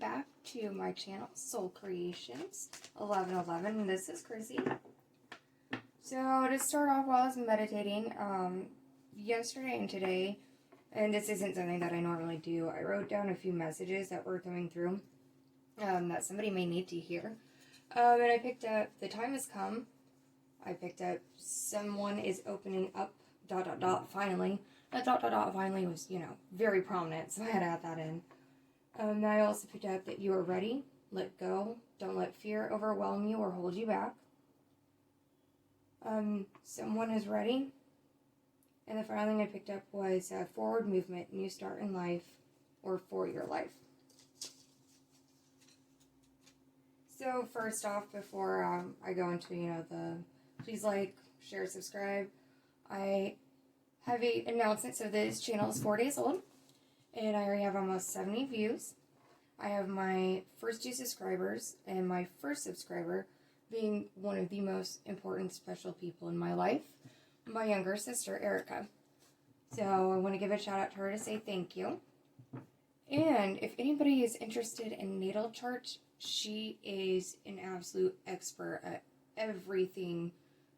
back to my channel, Soul Creations 1111. This is Chrissy. So to start off, while I was meditating yesterday and today, and this isn't something that I normally do, I wrote down a few messages that were coming through that somebody may need to hear. And I picked up, the time has come. I picked up, someone is opening up, ... finally. That ... finally was, very prominent, so I had to add that in. I also picked up that you are ready, let go, don't let fear overwhelm you or hold you back. Someone is ready. And the final thing I picked up was forward movement, new start in life, or for your life. So first off, before I go into, the please like, share, subscribe, I have an announcement. So this channel is 4 days old, and I already have almost 70 views. I have my first 2 subscribers, and my first subscriber being one of the most important, special people in my life, my younger sister, Erica. So I want to give a shout out to her to say thank you. And if anybody is interested in natal charts, she is an absolute expert at everything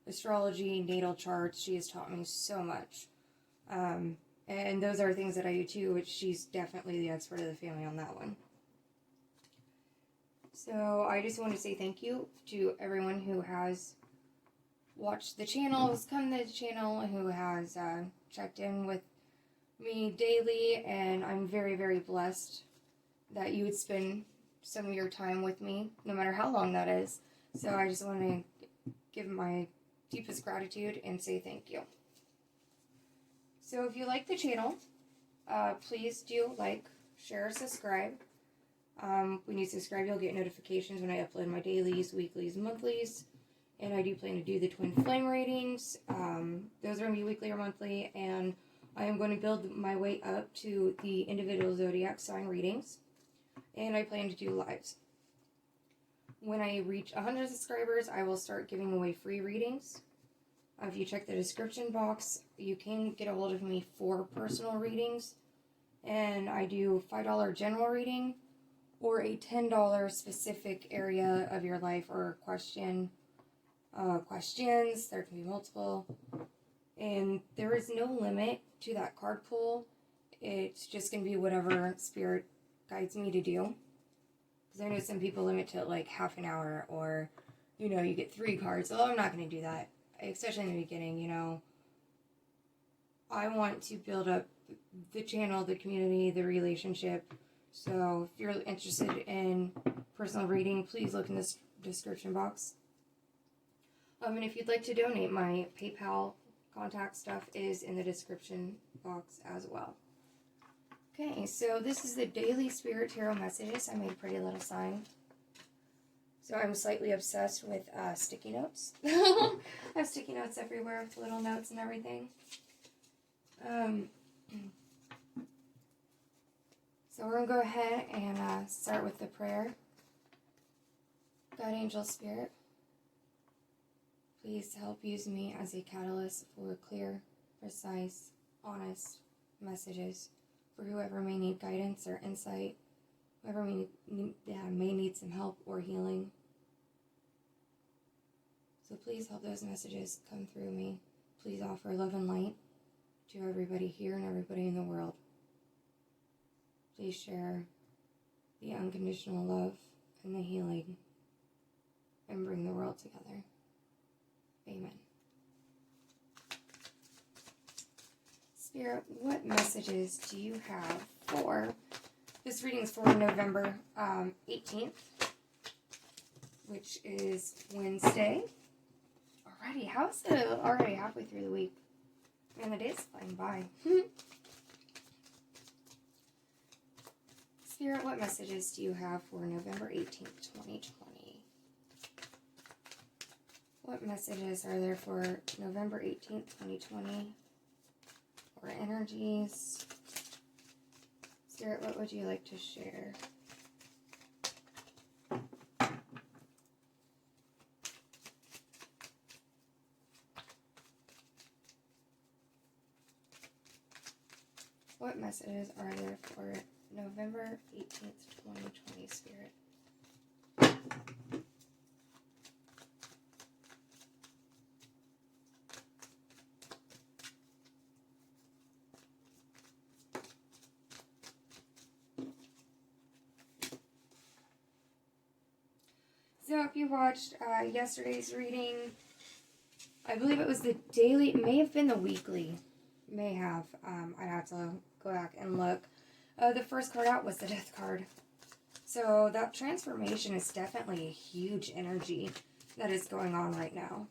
astrology, natal charts. She has taught me so much. And those are things that I do too, which she's definitely the expert of the family on that one. So I just want to say thank you to everyone who has watched the channel, has come to the channel, and who has checked in with me daily. And I'm very, very blessed that you would spend some of your time with me, no matter how long that is. So I just want to give my deepest gratitude and say thank you. So if you like the channel, please do like, share, subscribe. When you subscribe, you'll get notifications when I upload my dailies, weeklies, monthlies. And I do plan to do the twin flame readings. Those are going to be weekly or monthly. And I am going to build my way up to the individual zodiac sign readings. And I plan to do lives. When I reach 100 subscribers, I will start giving away free readings. If you check the description box, you can get a hold of me for personal readings. And I do $5 general reading or a $10 specific area of your life or questions. There can be multiple. And there is no limit to that card pull. It's just going to be whatever spirit guides me to do. Because I know some people limit to like half an hour, or, you get 3 cards. So I'm not going to do that. Especially in the beginning, I want to build up the channel, the community, the relationship. So if you're interested in personal reading, please look in this description box. And if you'd like to donate, my PayPal contact stuff is in the description box as well. Okay, so this is the daily Spirit Tarot messages. I made a pretty little sign. So I'm slightly obsessed with sticky notes. I have sticky notes everywhere with little notes and everything. So we're going to go ahead and start with the prayer. God, Angel, Spirit, please help use me as a catalyst for clear, precise, honest messages for whoever may need guidance or insight, whoever may need some help or healing. So please help those messages come through me. Please offer love and light to everybody here and everybody in the world. Please share the unconditional love and the healing and bring the world together. Amen. Spirit, what messages do you have for this reading? Is for November 18th, which is Wednesday. Alrighty, how is it already halfway through the week? Man, the day's flying by. Spirit, what messages do you have for November 18th, 2020? What messages are there for November 18th, 2020? Or energies? Spirit, what would you like to share? What messages are there for November 18th, 2020, Spirit. So if you watched yesterday's reading, I believe it was the daily, it may have been the weekly, may have, I'd have to go back and look. The first card out was the Death card. So that transformation is definitely a huge energy that is going on right now.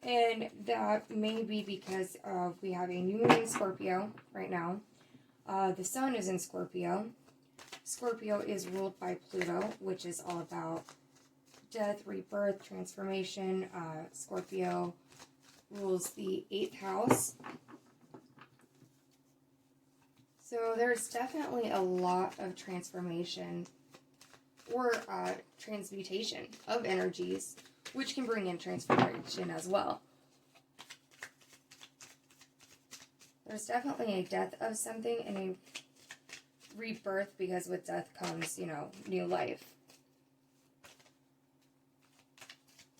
And that may be because we have a new moon in Scorpio right now. The sun is in Scorpio. Scorpio is ruled by Pluto, which is all about death, rebirth, transformation. Scorpio rules the 8th house. So there's definitely a lot of transformation or transmutation of energies, which can bring in transformation as well. There's definitely a death of something and a rebirth, because with death comes, new life.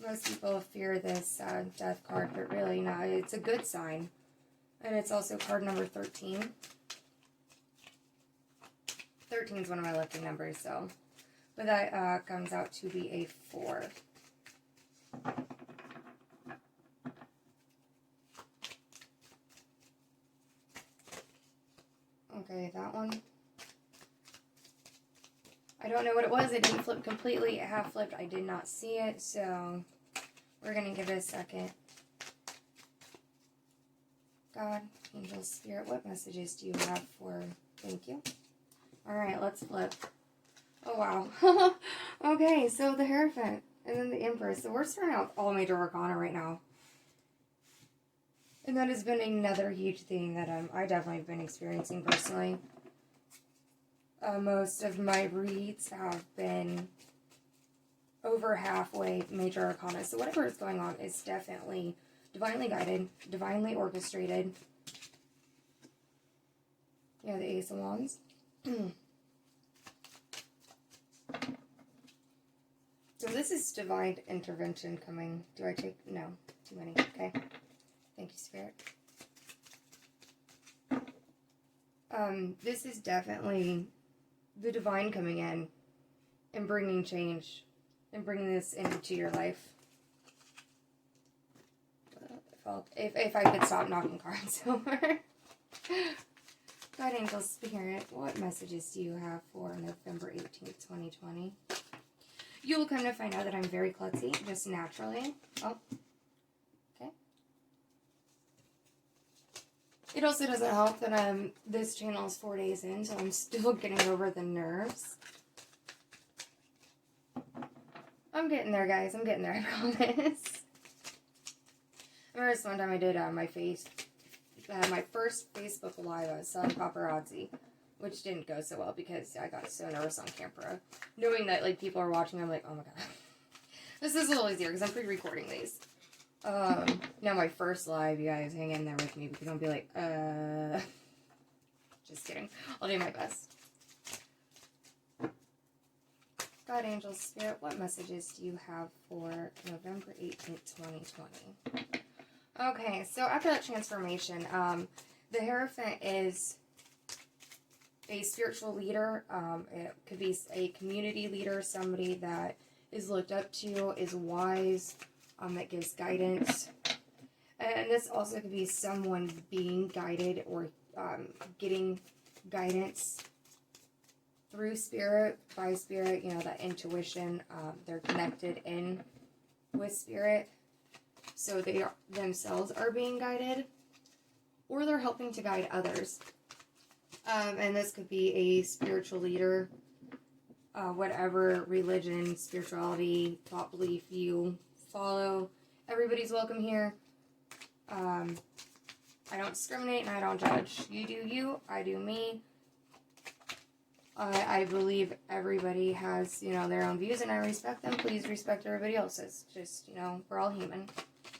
Most people fear this death card, but really no, it's a good sign. And it's also card number 13. 13 is one of my lucky numbers, so. But that comes out to be a 4. Okay, that one. I don't know what it was. It didn't flip completely. It half flipped. I did not see it, so we're going to give it a second. God, angel, spirit, what messages do you have for... Thank you. Alright, let's flip. Oh, wow. Okay, so the Hierophant and then the Empress. So we're starting out with all major arcana right now. And that has been another huge thing that I definitely have been experiencing personally. Most of my reads have been over halfway major arcana. So whatever is going on is definitely divinely guided, divinely orchestrated. Yeah, the Ace of Wands. So this is divine intervention coming. Do I take... No. Too many. Okay. Thank you, Spirit. This is definitely the divine coming in and bringing change and bringing this into your life. If I could stop knocking cards over. God, angel, spirit, what messages do you have for November 18th, 2020? You will come to find out that I'm very klutzy, just naturally. Oh. Okay. It also doesn't help that this channel is 4 days in, so I'm still getting over the nerves. I'm getting there, guys. I'm getting there, I promise. I remember this one time I did my first Facebook Live. I was selling paparazzi, which didn't go so well because I got so nervous on camera. Knowing that people are watching, I'm like, oh my god. This is a little easier because I'm pre-recording these. Now my first live, you guys hang in there with me because I'll be like, just kidding. I'll do my best. God, angel, spirit, what messages do you have for November 18th, 2020? Okay, so after that transformation, the Hierophant is a spiritual leader. It could be a community leader, somebody that is looked up to, is wise, that gives guidance. And this also could be someone being guided or getting guidance through spirit, by spirit, that intuition. They're connected in with spirit. So they themselves are being guided, or they're helping to guide others. And this could be a spiritual leader, whatever religion, spirituality, thought, belief you follow. Everybody's welcome here. I don't discriminate and I don't judge. You do you, I do me. I believe everybody has, their own views, and I respect them. Please respect everybody else's. Just, we're all human.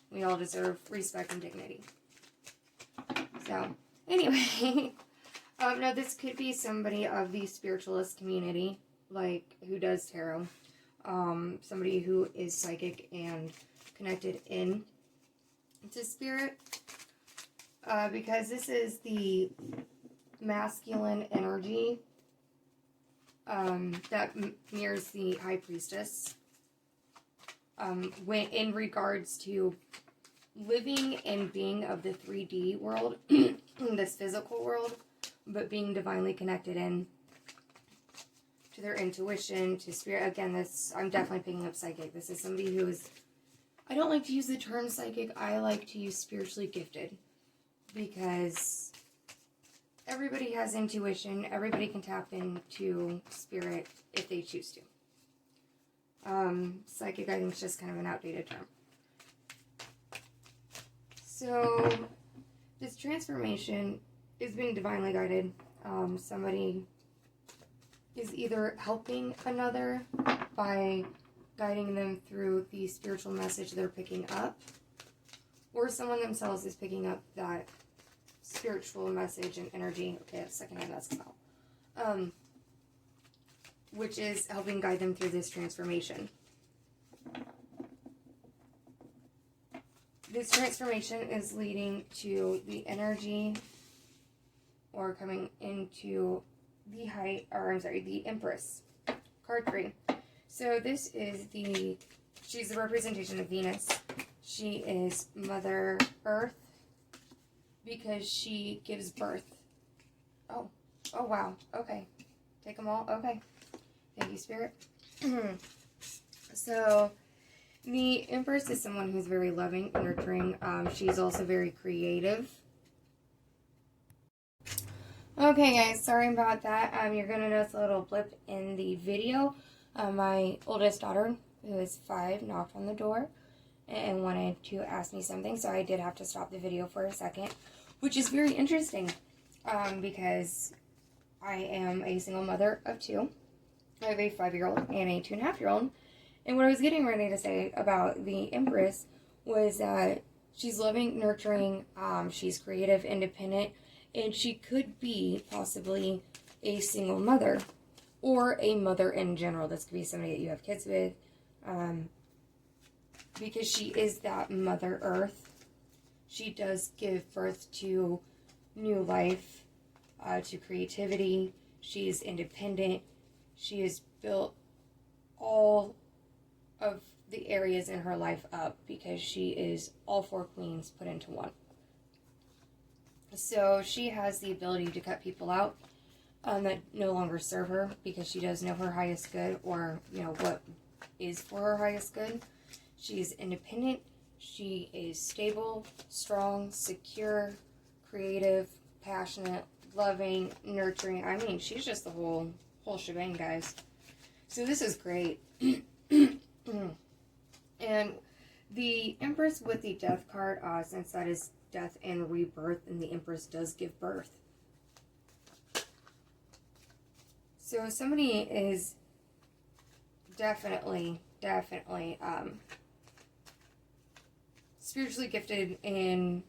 We all deserve respect and dignity. So, anyway, No, this could be somebody of the spiritualist community, like, who does tarot. Somebody who is psychic and connected in to spirit. Because this is the masculine energy that mirrors the High Priestess. When in regards to living and being of the 3D world, this physical world, but being divinely connected in to their intuition, to spirit. Again, this, I'm definitely picking up psychic. This is somebody who is, I don't like to use the term psychic, I like to use spiritually gifted, because everybody has intuition, everybody can tap into spirit if they choose to. Psychic, I think, is just kind of an outdated term. So, this transformation is being divinely guided. Somebody is either helping another by guiding them through the spiritual message they're picking up, or someone themselves is picking up that spiritual message and energy. Okay, that's secondhand, that's come out. Which is helping guide them through this transformation. This transformation is leading to the energy, or coming into the the Empress card 3. So this is she's the representation of Venus. She is Mother Earth, because she gives birth. Oh wow, okay. Take them all, okay. Thank you, Spirit. So, the Empress is someone who's very loving, nurturing. She's also very creative. Okay, guys, sorry about that. You're going to notice a little blip in the video. My oldest daughter, who is 5, knocked on the door and wanted to ask me something, so I did have to stop the video for a second, which is very interesting, because I am a single mother of 2. I have a 5-year-old and a 2.5-year-old. And what I was getting ready to say about the Empress was that she's loving, nurturing, she's creative, independent, and she could be possibly a single mother, or a mother in general. This could be somebody that you have kids with, because she is that Mother Earth. She does give birth to new life, to creativity. She's independent. She has built all of the areas in her life up, because she is all 4 queens put into one. So she has the ability to cut people out that no longer serve her, because she does know her highest good, or what is for her highest good. She's independent. She is stable, strong, secure, creative, passionate, loving, nurturing. I mean, she's just the whole shebang, guys. So this is great. And the Empress with the Death card, since that is death and rebirth, and the Empress does give birth. So somebody is definitely spiritually gifted, and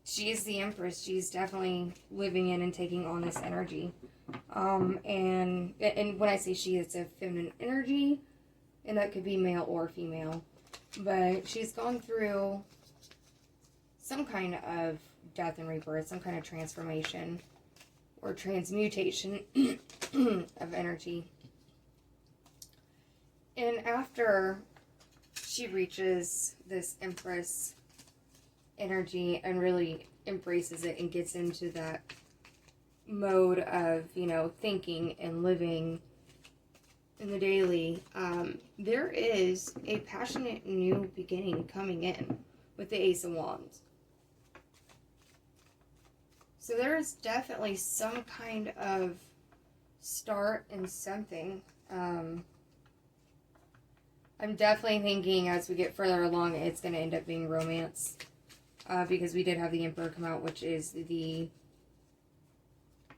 she is the Empress. She's definitely living in and taking on this energy. And when I say she, it's a feminine energy, and that could be male or female. But she's gone through some kind of death and rebirth, some kind of transformation or transmutation of energy. And after she reaches this Empress energy and really embraces it and gets into that mode of, thinking and living in the daily, there is a passionate new beginning coming in with the Ace of Wands. So there is definitely some kind of start in something. I'm definitely thinking as we get further along, it's going to end up being romance. Because we did have the Emperor come out, which is the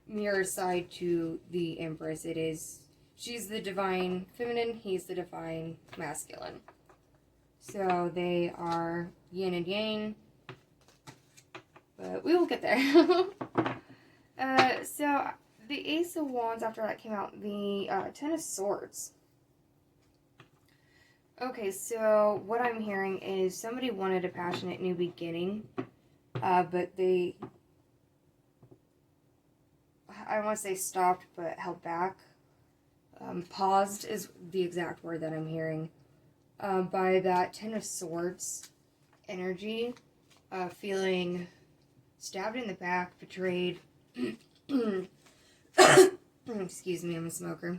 mirror side to the Empress. She's the divine feminine, he's the divine masculine. So they are yin and yang. But we will get there. So the Ace of Wands, after that came out, the Ten of Swords. Okay, so what I'm hearing is somebody wanted a passionate new beginning, but they, I want to say stopped, but held back. Paused is the exact word that I'm hearing. By that Ten of Swords energy, feeling stabbed in the back, betrayed. Excuse me, I'm a smoker.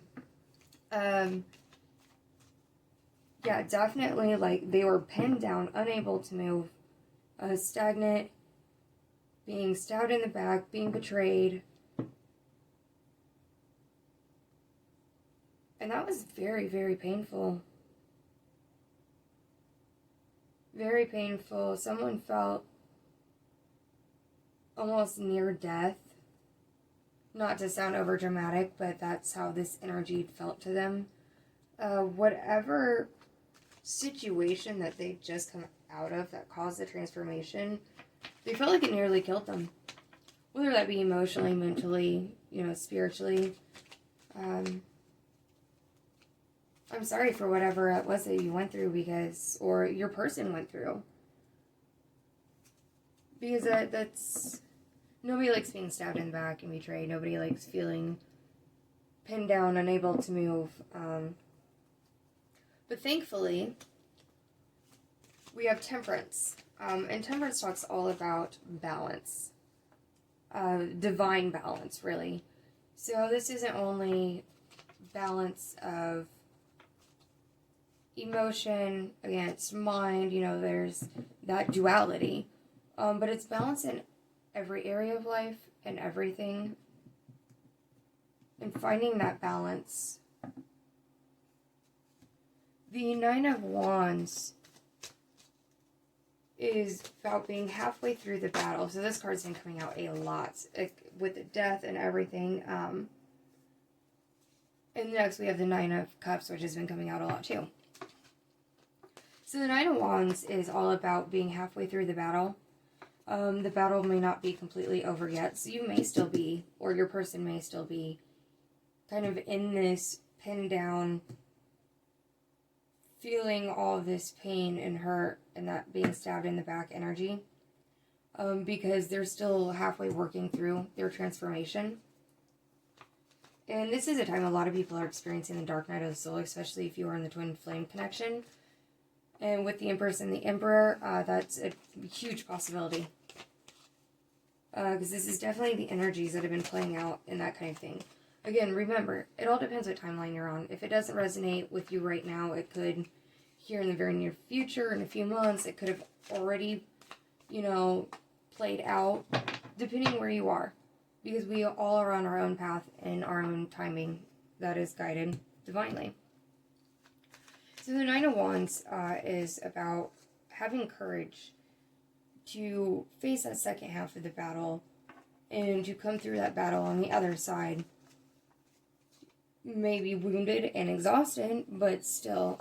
Yeah, definitely, like, they were pinned down, unable to move, stagnant, being stabbed in the back, being betrayed. And that was very, very painful. Very painful. Someone felt almost near death. Not to sound over dramatic, but that's how this energy felt to them. Whatever situation that they just come out of that caused the transformation, they felt like it nearly killed them. Whether that be emotionally, mentally, spiritually. I'm sorry for whatever it was that you went through or your person went through. Because that's, nobody likes being stabbed in the back and betrayed. Nobody likes feeling pinned down, unable to move. But thankfully, we have Temperance. And Temperance talks all about balance. Divine balance, really. So this isn't only balance of emotion against mind, there's that duality. But it's balance in every area of life and everything. And finding that balance. The Nine of Wands is about being halfway through the battle. So this card's been coming out a lot with the death and everything. And next we have the Nine of Cups, which has been coming out a lot too. So the Nine of Wands is all about being halfway through the battle. The battle may not be completely over yet, so you may still be, or your person may still be, kind of in this pinned down, feeling all of this pain and hurt and that being stabbed in the back energy, because they're still halfway working through their transformation. And this is a time a lot of people are experiencing the dark night of the soul, especially if you are in the twin flame connection. And with the Empress and the Emperor, that's a huge possibility. Because this is definitely the energies that have been playing out in that kind of thing. Again, remember, it all depends what timeline you're on. If it doesn't resonate with you right now, it could, here in the very near future, in a few months, it could have already, played out, depending where you are. Because we all are on our own path and our own timing that is guided divinely. So the Nine of Wands is about having courage to face that second half of the battle and to come through that battle on the other side. Maybe wounded and exhausted, but still,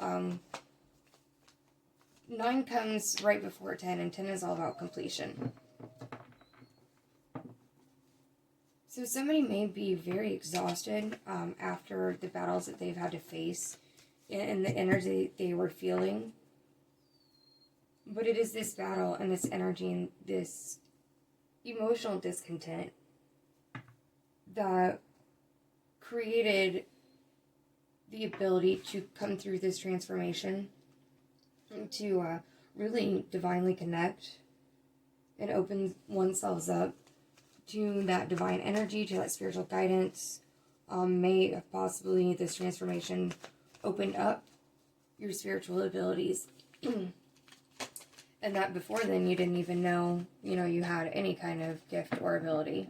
9 comes right before 10, and 10 is all about completion. So somebody may be very exhausted after the battles that they've had to face and the energy they were feeling. But it is this battle and this energy and this emotional discontent that created the ability to come through this transformation, to really divinely connect and open oneself up to that divine energy, to that spiritual guidance. May possibly this transformation open up your spiritual abilities. And that before then you didn't even know, you had any kind of gift or ability.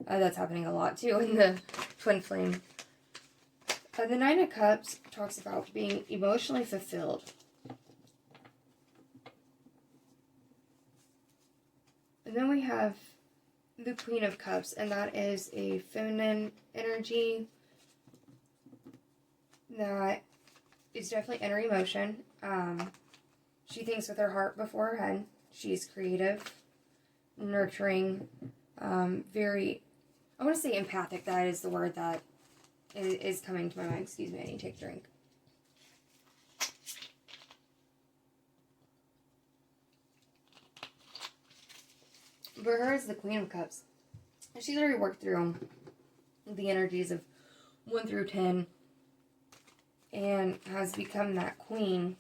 That's happening a lot too in the twin flame. The Nine of Cups talks about being emotionally fulfilled. And then we have the Queen of Cups, and that is a feminine energy that is definitely inner emotion. She thinks with her heart before her head. She's creative, nurturing, very I want to say empathic. That is the word that is coming to my mind. Excuse me, I need to take a drink. But her is the Queen of Cups. She's already worked through the energies of 1 through 10 and has become that queen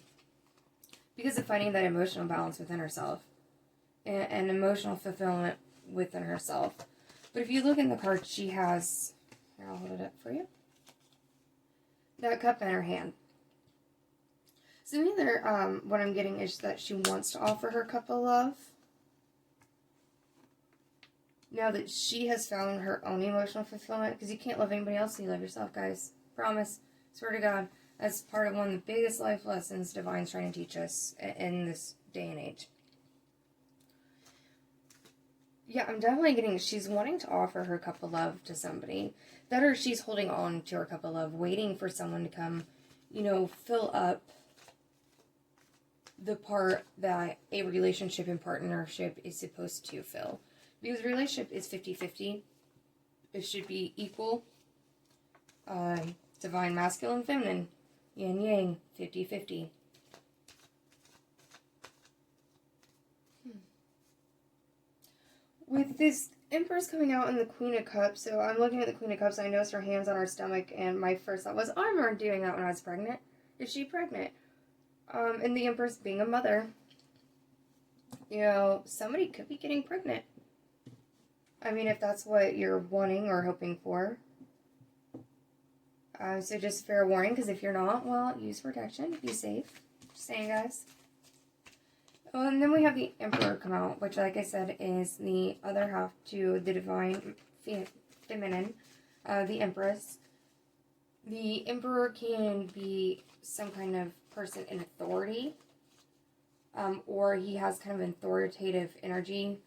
because of finding that emotional balance within herself and emotional fulfillment within herself. But if you look in the card, she has, here, I'll hold it up for you, that cup in her hand. So either what I'm getting is that she wants to offer her cup of love now that she has found her own emotional fulfillment, because you can't love anybody else until you love yourself, guys. Promise. Swear to God. That's part of one of the biggest life lessons Divine's trying to teach us in this day and age. Yeah, I'm definitely getting, she's wanting to offer her cup of love to somebody. That or she's holding on to her cup of love, waiting for someone to come, you know, fill up the part that a relationship and partnership is supposed to fill. Because a relationship is 50-50. It should be equal. Divine masculine, feminine. Yin yang, 50-50. With this Empress coming out in the Queen of Cups, so I'm looking at the Queen of Cups, I noticed her hands on her stomach, and my first thought was, I remember doing that when I was pregnant. Is she pregnant? And the Empress being a mother. You know, somebody could be getting pregnant. I mean, if that's what you're wanting or hoping for. So just fair warning, because if you're not, well, use protection. Be safe. Just saying, guys. Oh, and then we have the Emperor come out, which, like I said, is the other half to the Divine Feminine, the Empress. The Emperor can be some kind of person in authority, or he has kind of an authoritative energy.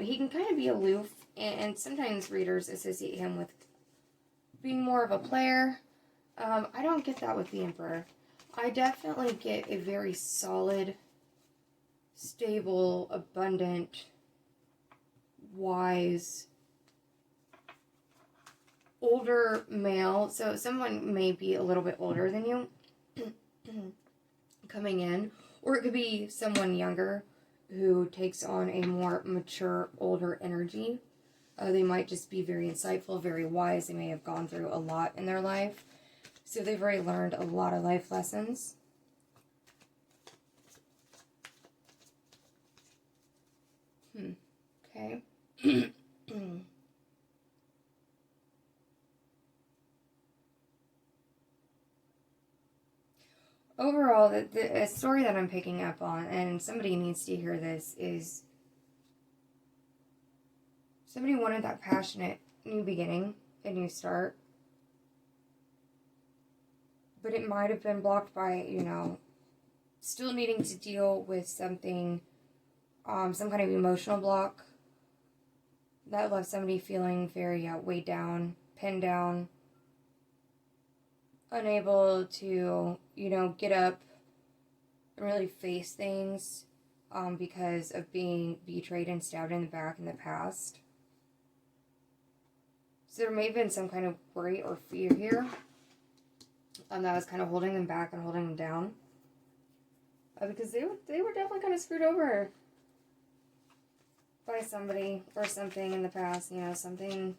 He can kind of be aloof, and sometimes readers associate him with being more of a player. I don't get that with the Emperor. I definitely get a very solid, stable, abundant, wise, older male. So someone may be a little bit older than you coming in, or it could be someone younger who takes on a more mature, older energy. They might just be very insightful, very wise. They may have gone through a lot in their life. So they've already learned a lot of life lessons. Okay. Overall, the story that I'm picking up on, and somebody needs to hear this, is somebody wanted that passionate new beginning, a new start. But it might have been blocked by, you know, still needing to deal with something, some kind of emotional block that left somebody feeling very weighed down, pinned down, unable to, you know, get up and really face things because of being betrayed and stabbed in the back in the past. So there may have been some kind of worry or fear here that was kind of holding them back and holding them down. Because they were definitely kind of screwed over by somebody or something in the past. You know, something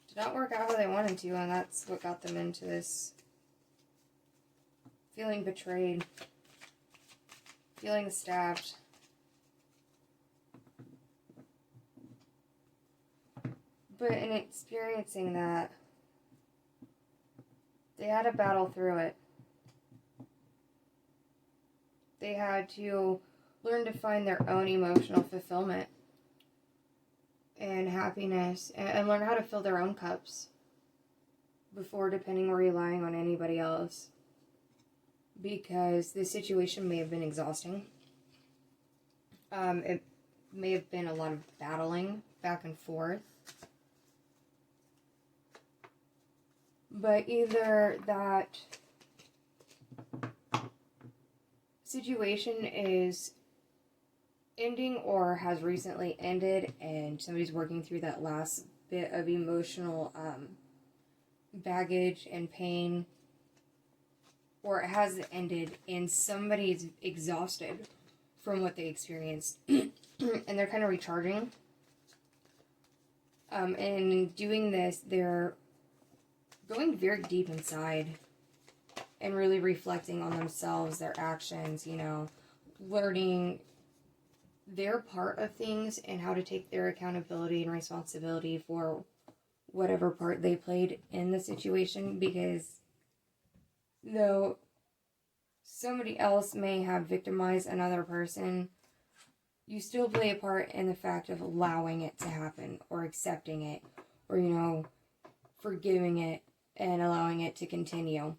did not work out how they wanted to, and that's what got them into this feeling betrayed, feeling stabbed. But in experiencing that, they had to battle through it. They had to learn to find their own emotional fulfillment and happiness, and learn how to fill their own cups before depending or relying on anybody else. Because the situation may have been exhausting. It may have been a lot of battling back and forth. But either that situation is ending or has recently ended, and somebody's working through that last bit of emotional baggage and pain, or it has ended and somebody's exhausted from what they experienced and they're kind of recharging. And in doing this, they're going very deep inside and really reflecting on themselves, their actions, you know, learning their part of things and how to take their accountability and responsibility for whatever part they played in the situation, because though somebody else may have victimized another person, you still play a part in the fact of allowing it to happen or accepting it or, you know, forgiving it and allowing it to continue.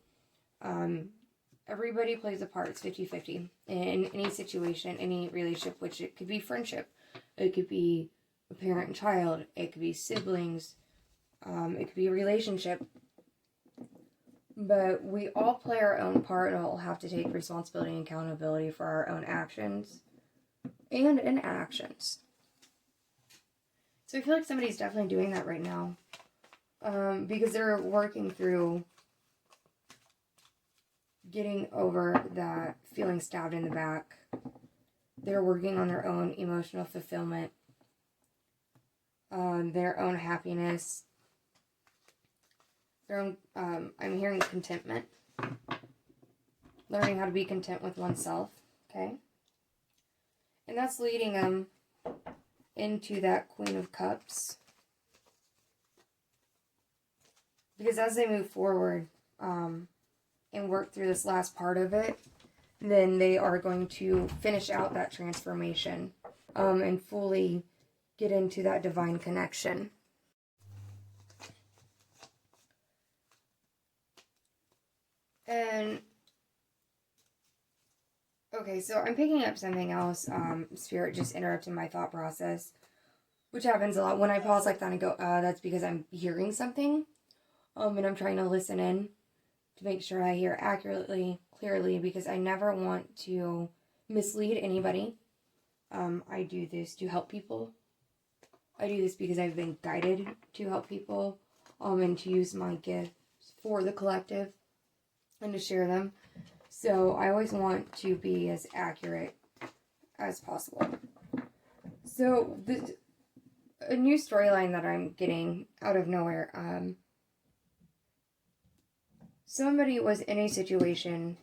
Everybody plays a part. It's 50-50 in any situation, any relationship, which it could be friendship, it could be a parent and child, it could be siblings, it could be a relationship. But we all play our own part and all have to take responsibility and accountability for our own actions and inactions. So I feel like somebody's definitely doing that right now, because they're working through getting over that feeling stabbed in the back. They're working on their own emotional fulfillment, their own happiness, their own, I'm hearing contentment, learning how to be content with oneself, okay? And that's leading them into that Queen of Cups. Because as they move forward, and work through this last part of it, then they are going to finish out that transformation, and fully get into that divine connection. And okay, so I'm picking up something else. Spirit just interrupted my thought process, which happens a lot when I pause like that and go, that's because I'm hearing something, and I'm trying to listen in to make sure I hear accurately, clearly, because I never want to mislead anybody. I do this to help people. I do this because I've been guided to help people, and to use my gifts for the collective and to share them. So I always want to be as accurate as possible. So a new storyline that I'm getting out of nowhere, somebody was in a situation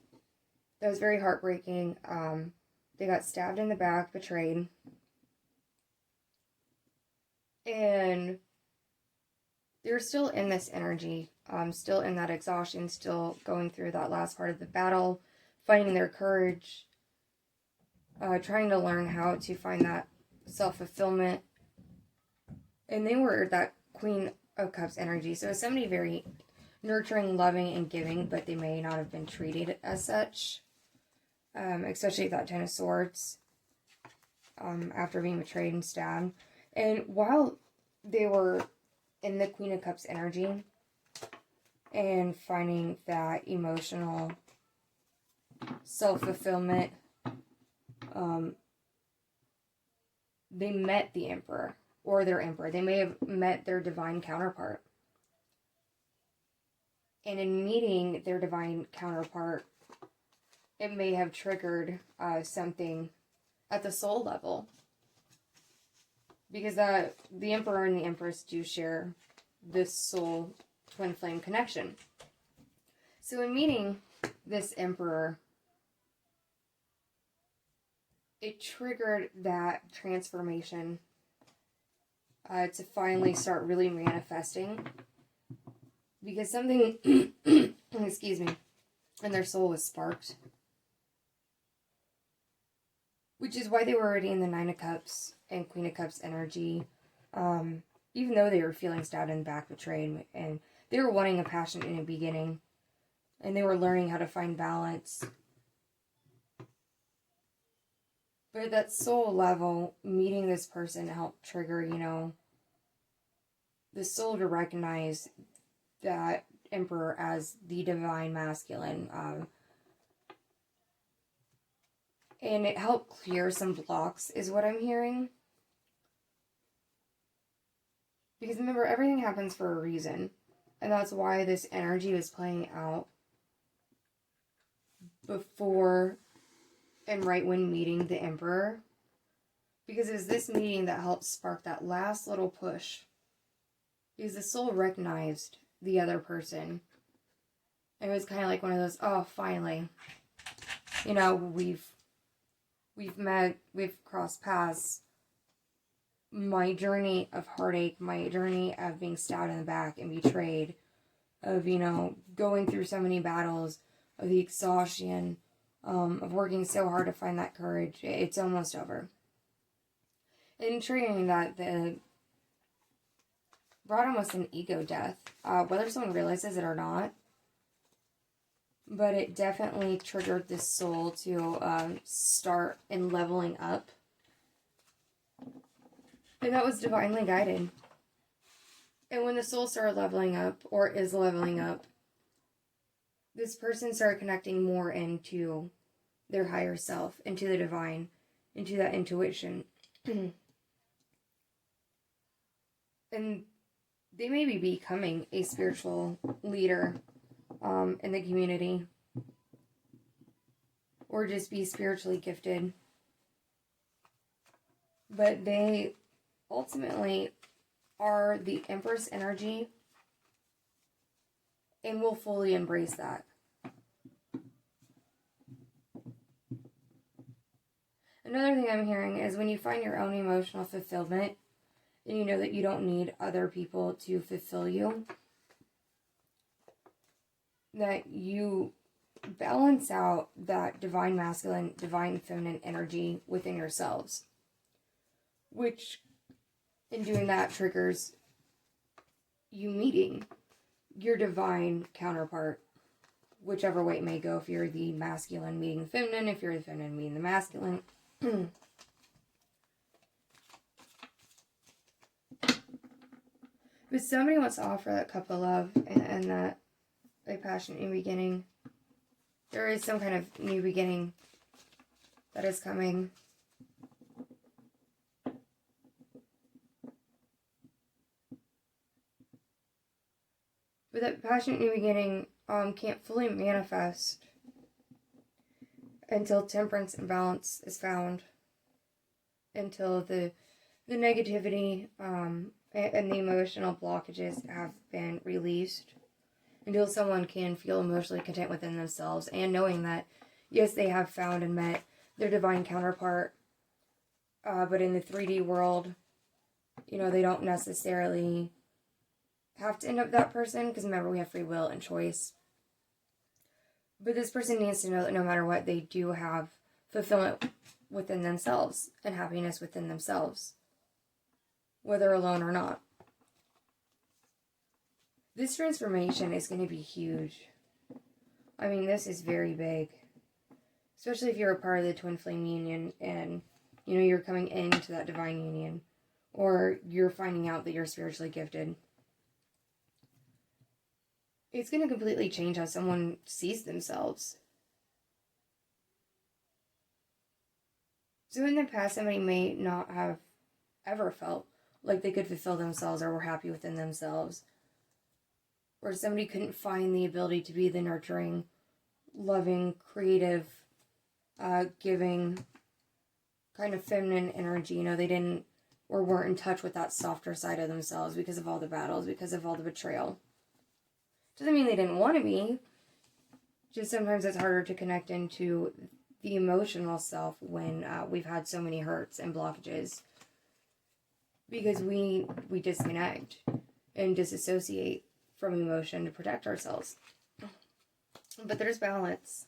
that was very heartbreaking. They got stabbed in the back, betrayed. And they're still in this energy, still in that exhaustion, still going through that last part of the battle, finding their courage, trying to learn how to find that self-fulfillment. And they were that Queen of Cups energy. So it's somebody very nurturing, loving, and giving, but they may not have been treated as such, especially that Ten of Swords, after being betrayed and stabbed. And while they were in the Queen of Cups energy and finding that emotional self-fulfillment, they met the Emperor or their Emperor. They may have met their divine counterpart. And in meeting their divine counterpart, it may have triggered something at the soul level. Because the Emperor and the Empress do share this soul twin flame connection. So in meeting this Emperor, it triggered that transformation to finally start really manifesting. Because something, excuse me, in their soul was sparked. Which is why they were already in the Nine of Cups and Queen of Cups energy. Even though they were feeling stabbed in the back, betrayed, and they were wanting a passion in the beginning. And they were learning how to find balance. But at that soul level, meeting this person helped trigger, the soul to recognize that Emperor as the divine masculine, And it helped clear some blocks, is what I'm hearing. Because remember, everything happens for a reason. And that's why this energy was playing out before and right when meeting the Emperor. Because it was this meeting that helped spark that last little push. Because the soul recognized the other person. It was kind of like one of those, oh, finally. You know, we've met, we've crossed paths. My journey of heartache, my journey of being stabbed in the back and betrayed, of, you know, going through so many battles, of the exhaustion, of working so hard to find that courage, it's almost over. And triggering that, the brought almost an ego death, whether someone realizes it or not, but it definitely triggered this soul to start in leveling up. And that was divinely guided. And when the soul started leveling up, or is leveling up, this person started connecting more into their higher self, into the divine, into that intuition. And they may be becoming a spiritual leader in the community, or just be spiritually gifted. But they ultimately are the Empress energy and will fully embrace that. Another thing I'm hearing is when you find your own emotional fulfillment and you know that you don't need other people to fulfill you, that you balance out that divine masculine, divine feminine energy within yourselves. Which, in doing that, triggers you meeting your divine counterpart, whichever way it may go. If you're the masculine meeting the feminine, if you're the feminine meeting the masculine. But somebody wants to offer that cup of love and that a passionate new beginning. There is some kind of new beginning that is coming. But that passionate new beginning can't fully manifest until temperance and balance is found. Until the negativity and the emotional blockages have been released. Until someone can feel emotionally content within themselves and knowing that, yes, they have found and met their divine counterpart, but in the 3D world, you know, they don't necessarily have to end up that person, because remember, we have free will and choice. But this person needs to know that no matter what, they do have fulfillment within themselves and happiness within themselves, whether alone or not. This transformation is going to be huge. I mean, this is very big. Especially if you're a part of the twin flame union and, you know, you're coming into that divine union. Or you're finding out that you're spiritually gifted. It's going to completely change how someone sees themselves. So in the past, somebody may not have ever felt like they could fulfill themselves or were happy within themselves. Or somebody couldn't find the ability to be the nurturing, loving, creative, giving, kind of feminine energy. You know, they didn't or weren't in touch with that softer side of themselves because of all the battles, because of all the betrayal. Doesn't mean they didn't want to be. Just sometimes it's harder to connect into the emotional self when we've had so many hurts and blockages. Because we disconnect and disassociate from emotion to protect ourselves. But there's balance.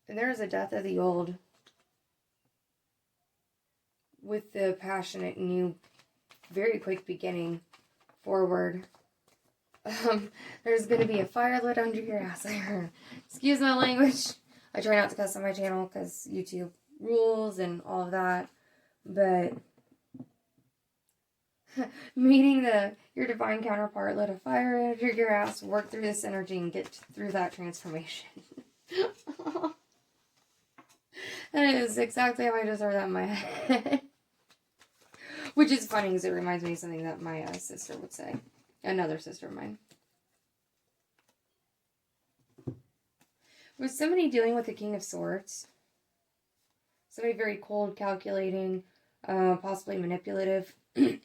And there is a death of the old with the passionate new, very quick beginning forward. There's going to be a fire lit under your ass. Excuse my language. I try not to cuss on my channel because YouTube rules and all of that. But meeting your divine counterpart, lit a fire under your ass, work through this energy and get through that transformation. That is exactly how I just heard that in my head. Which is funny because it reminds me of something that my sister would say. Another sister of mine. Was somebody dealing with the King of Swords? Somebody very cold, calculating, possibly manipulative. And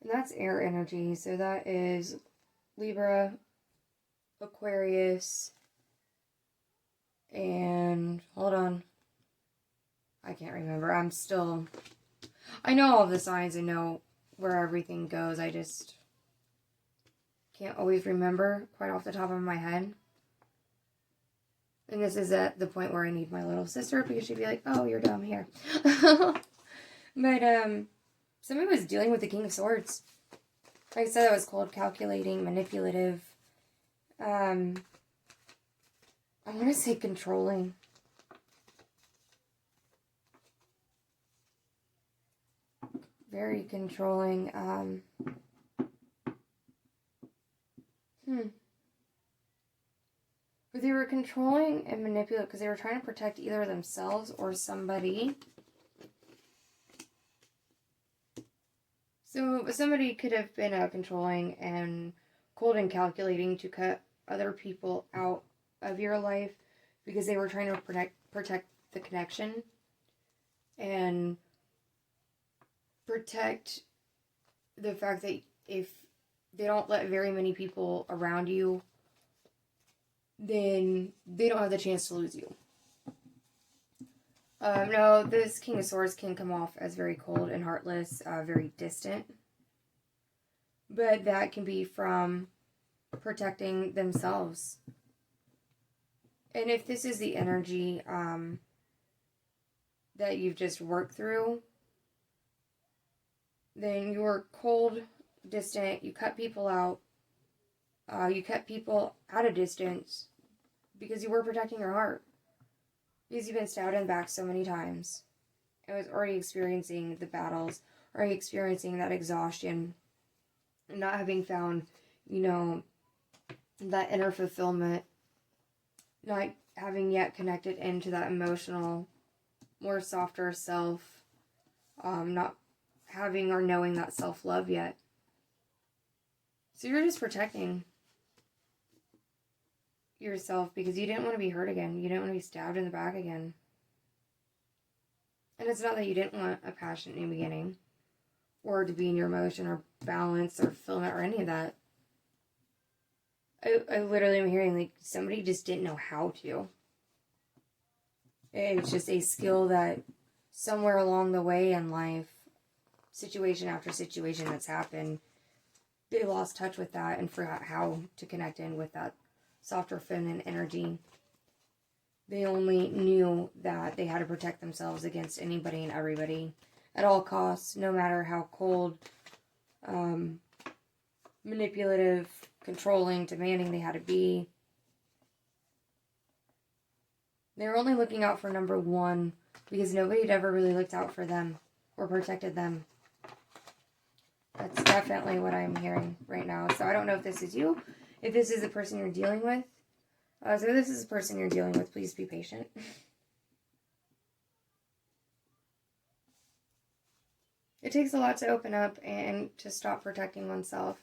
that's air energy. So that is Libra, Aquarius, and hold on. I can't remember. I know all the signs. I know where everything goes. I just can't always remember quite off the top of my head. And this is at the point where I need my little sister because she'd be like, oh, you're dumb here. But, somebody was dealing with the King of Swords. Like I said, that was cold, calculating, manipulative. I want to say controlling. Very controlling. But they were controlling and manipulative because they were trying to protect either themselves or somebody. So somebody could have been controlling and cold and calculating to cut other people out of your life because they were trying to protect the connection and protect the fact that if they don't let very many people around you, then they don't have the chance to lose you. No, this King of Swords can come off as very cold and heartless, very distant. But that can be from protecting themselves. And if this is the energy that you've just worked through, then you're cold, distant, you cut people out, you cut people at a distance because you were protecting your heart. Because you've been stabbed in the back so many times. I was already experiencing the battles, already experiencing that exhaustion, not having found, that inner fulfillment, not having yet connected into that emotional, more softer self, not having or knowing that self-love yet. So you're just protecting yourself because you didn't want to be hurt again. You didn't want to be stabbed in the back again. And it's not that you didn't want a passionate new beginning or to be in your emotion or balance or fulfillment or any of that. I literally am hearing like somebody just didn't know how to. It's just a skill that somewhere along the way in life, situation after situation that's happened, they lost touch with that and forgot how to connect in with that softer feminine energy. They only knew that they had to protect themselves against anybody and everybody at all costs, no matter how cold, manipulative, controlling, demanding they had to be. They were only looking out for number one because nobody had ever really looked out for them or protected them. That's definitely what I'm hearing right now. So I don't know if this is you, if this is the person you're dealing with. So if this is the person you're dealing with, please be patient. It takes a lot to open up and to stop protecting oneself.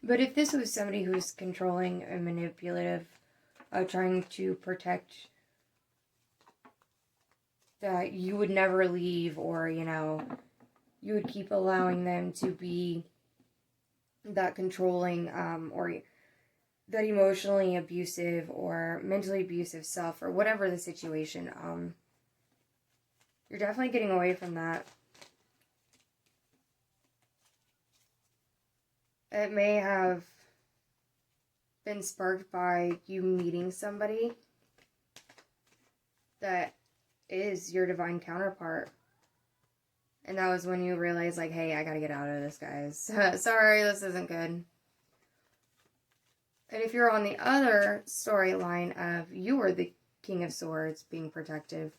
But if this was somebody who's controlling and manipulative, trying to protect that you would never leave, or, you would keep allowing them to be that controlling, or that emotionally abusive or mentally abusive self, or whatever the situation, you're definitely getting away from that. It may have been sparked by you meeting somebody that is your divine counterpart. And that was when you realized, like, hey, I gotta get out of this, guys. Sorry, this isn't good. And if you're on the other storyline of you were the King of Swords being protective,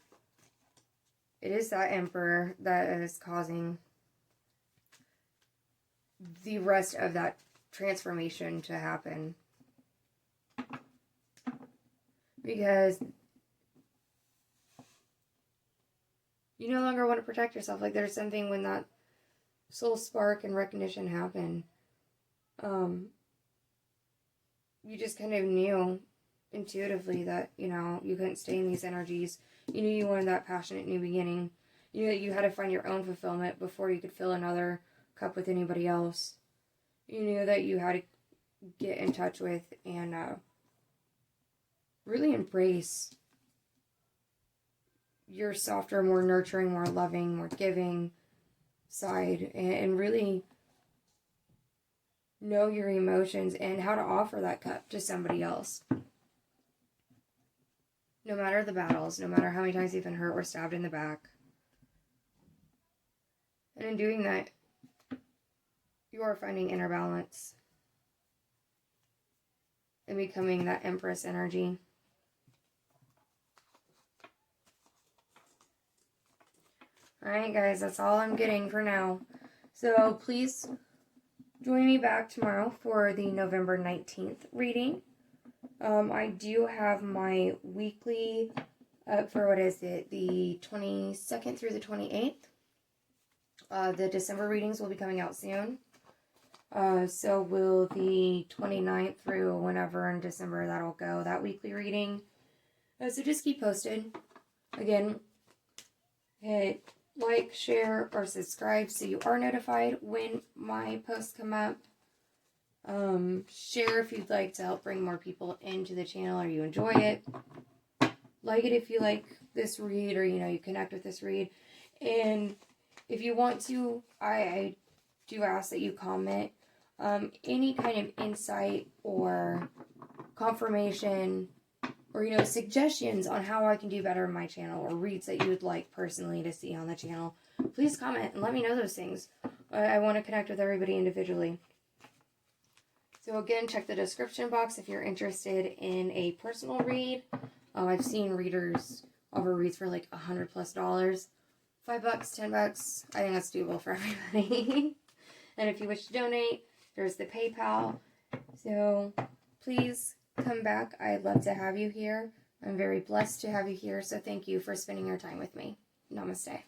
it is that Emperor that is causing the rest of that transformation to happen. because you no longer want to protect yourself. Like, there's something when that soul spark and recognition happened. You just kind of knew intuitively that, you know, you couldn't stay in these energies. You knew you wanted that passionate new beginning. You knew that you had to find your own fulfillment before you could fill another cup with anybody else. You knew that you had to get in touch with and really embrace your softer, more nurturing, more loving, more giving side, and really know your emotions and how to offer that cup to somebody else. No matter the battles, no matter how many times you've been hurt or stabbed in the back. And in doing that, you are finding inner balance and becoming that Empress energy. Alright guys, that's all I'm getting for now. So please join me back tomorrow for the November 19th reading. I do have my weekly up for, what is it, the 22nd through the 28th. The December readings will be coming out soon. So will the 29th through whenever in December that'll go, that weekly reading. So just keep posted. Again, hit like, share, or subscribe so you are notified when my posts come up. Share if you'd like to help bring more people into the channel or you enjoy it. Like it if you like this read or, you know, you connect with this read. And if you want to, I do ask that you comment any kind of insight or confirmation or, you know, suggestions on how I can do better in my channel or reads that you would like personally to see on the channel. Please comment and let me know those things. I want to connect with everybody individually. So again, check the description box if you're interested in a personal read. I've seen readers offer reads for like $100+. $5, $10, I think that's doable for everybody. And if you wish to donate, there's the PayPal. So please come back. I'd love to have you here. I'm very blessed to have you here. So thank you for spending your time with me. Namaste.